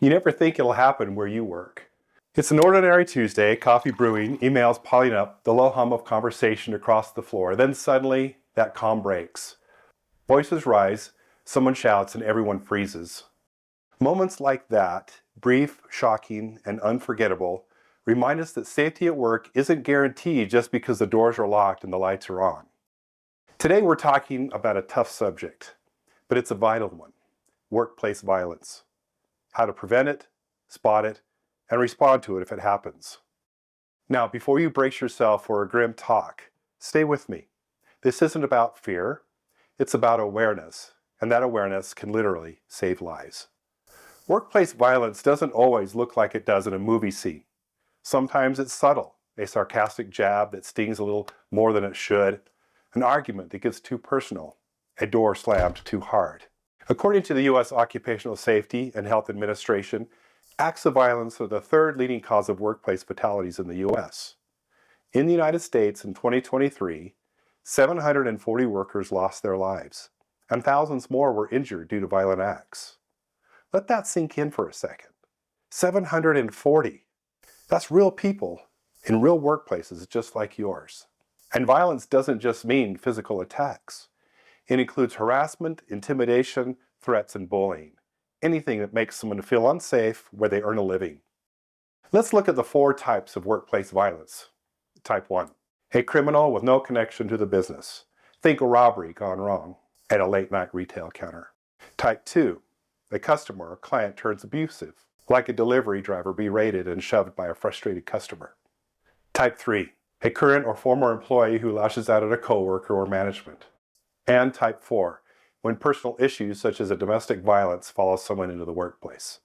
You never think it'll happen where you work. It's an ordinary Tuesday, coffee brewing, emails piling up, the low hum of conversation across the floor. Then suddenly, that calm breaks. Voices rise, someone shouts, and everyone freezes. Moments like that, brief, shocking, and unforgettable, remind us that safety at work isn't guaranteed just because the doors are locked and the lights are on. Today we're talking about a tough subject, but it's a vital one: workplace violence. How to prevent it, spot it, and respond to it if it happens. Now, before you brace yourself for a grim talk, stay with me. This isn't about fear, it's about awareness, and that awareness can literally save lives. Workplace violence doesn't always look like it does in a movie scene. Sometimes it's subtle, a sarcastic jab that stings a little more than it should, an argument that gets too personal, a door slammed too hard. According to the U.S. Occupational Safety and Health Administration, acts of violence are the third leading cause of workplace fatalities in the U.S. In the United States in 2023, 740 workers lost their lives, and thousands more were injured due to violent acts. Let that sink in for a second. 740. That's real people in real workplaces just like yours. And violence doesn't just mean physical attacks. It includes harassment, intimidation, threats, and bullying. Anything that makes someone feel unsafe where they earn a living. Let's look at the 4 types of workplace violence. Type 1. A criminal with no connection to the business. Think a robbery gone wrong at a late-night retail counter. Type 2. A customer or client turns abusive, like a delivery driver berated and shoved by a frustrated customer. Type 3. A current or former employee who lashes out at a coworker or management. And Type 4. When personal issues such as a domestic violence follow someone into the workplace.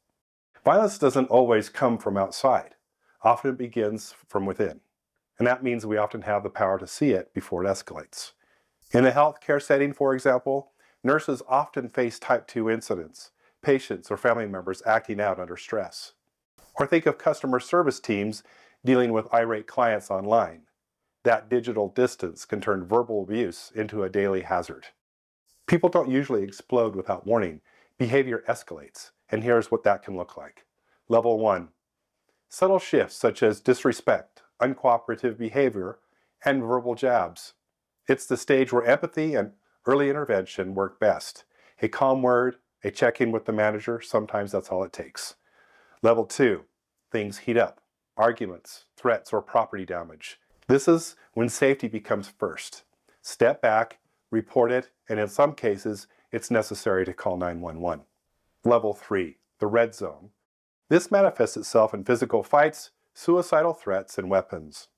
Violence doesn't always come from outside. Often it begins from within. And that means we often have the power to see it before it escalates. In a healthcare setting, for example, nurses often face Type 2 incidents, patients or family members acting out under stress. Or think of customer service teams dealing with irate clients online. That digital distance can turn verbal abuse into a daily hazard. People don't usually explode without warning. Behavior escalates, and here's what that can look like. Level 1. Subtle shifts such as disrespect, uncooperative behavior, and verbal jabs. It's the stage where empathy and early intervention work best. A calm word, a check-in with the manager, sometimes that's all it takes. Level 2. Things heat up. Arguments, threats, or property damage. This is when safety becomes first. Step back, report it, and in some cases, it's necessary to call 911. Level 3. The red zone. This manifests itself in physical fights, suicidal threats, and weapons.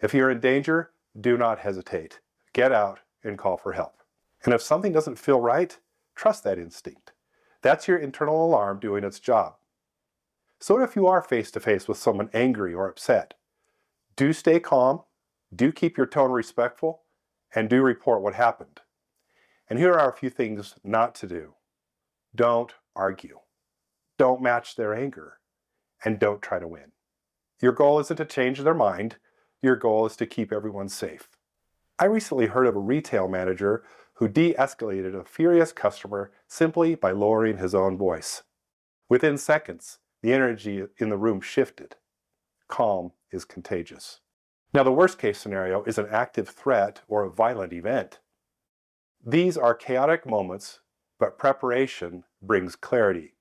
If you're in danger, do not hesitate. Get out and call for help. And if something doesn't feel right, trust that instinct. That's your internal alarm doing its job. So if you are face to face with someone angry or upset, do stay calm, do keep your tone respectful, and do report what happened. And here are a few things not to do. Don't argue. Don't match their anger. And don't try to win. Your goal isn't to change their mind. Your goal is to keep everyone safe. I recently heard of a retail manager who de-escalated a furious customer simply by lowering his own voice. Within seconds, the energy in the room shifted. Calm is contagious. Now, the worst case scenario is an active threat or a violent event. These are chaotic moments, but preparation brings clarity.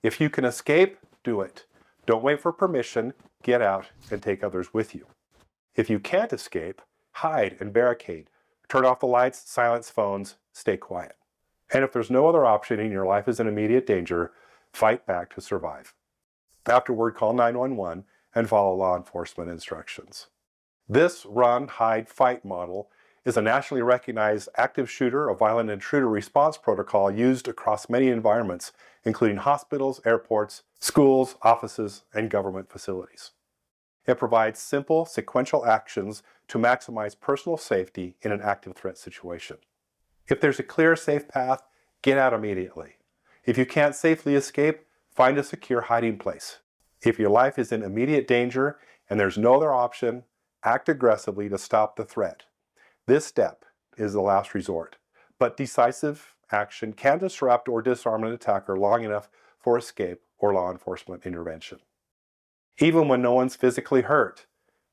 If you can escape, do it. Don't wait for permission, get out, and take others with you. If you can't escape, hide and barricade. Turn off the lights, silence phones, stay quiet. And if there's no other option and your life is in immediate danger, fight back to survive. Afterward, call 911 and follow law enforcement instructions. This run, hide, fight model is a nationally recognized active shooter or violent intruder response protocol used across many environments, including hospitals, airports, schools, offices, and government facilities. It provides simple, sequential actions to maximize personal safety in an active threat situation. If there's a clear, safe path, get out immediately. If you can't safely escape, find a secure hiding place. If your life is in immediate danger and there's no other option, act aggressively to stop the threat. This step is the last resort, but decisive action can disrupt or disarm an attacker long enough for escape or law enforcement intervention. Even when no one's physically hurt,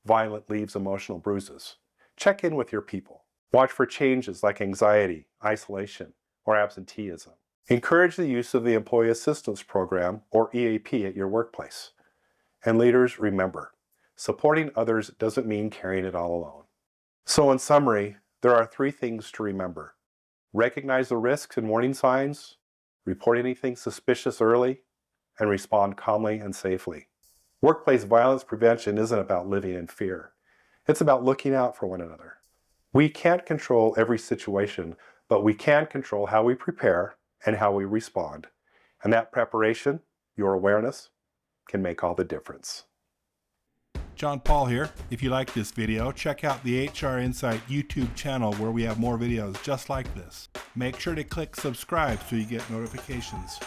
violence leaves emotional bruises. Check in with your people. Watch for changes like anxiety, isolation, or absenteeism. Encourage the use of the Employee Assistance Program, or EAP, at your workplace. And leaders, remember, supporting others doesn't mean carrying it all alone. So in summary, there are 3 things to remember. Recognize the risks and warning signs, report anything suspicious early, and respond calmly and safely. Workplace violence prevention isn't about living in fear. It's about looking out for one another. We can't control every situation, but we can control how we prepare and how we respond. And that preparation, your awareness, can make all the difference. John Paul here. If you like this video, check out the HR Insight YouTube channel where we have more videos just like this. Make sure to click subscribe so you get notifications.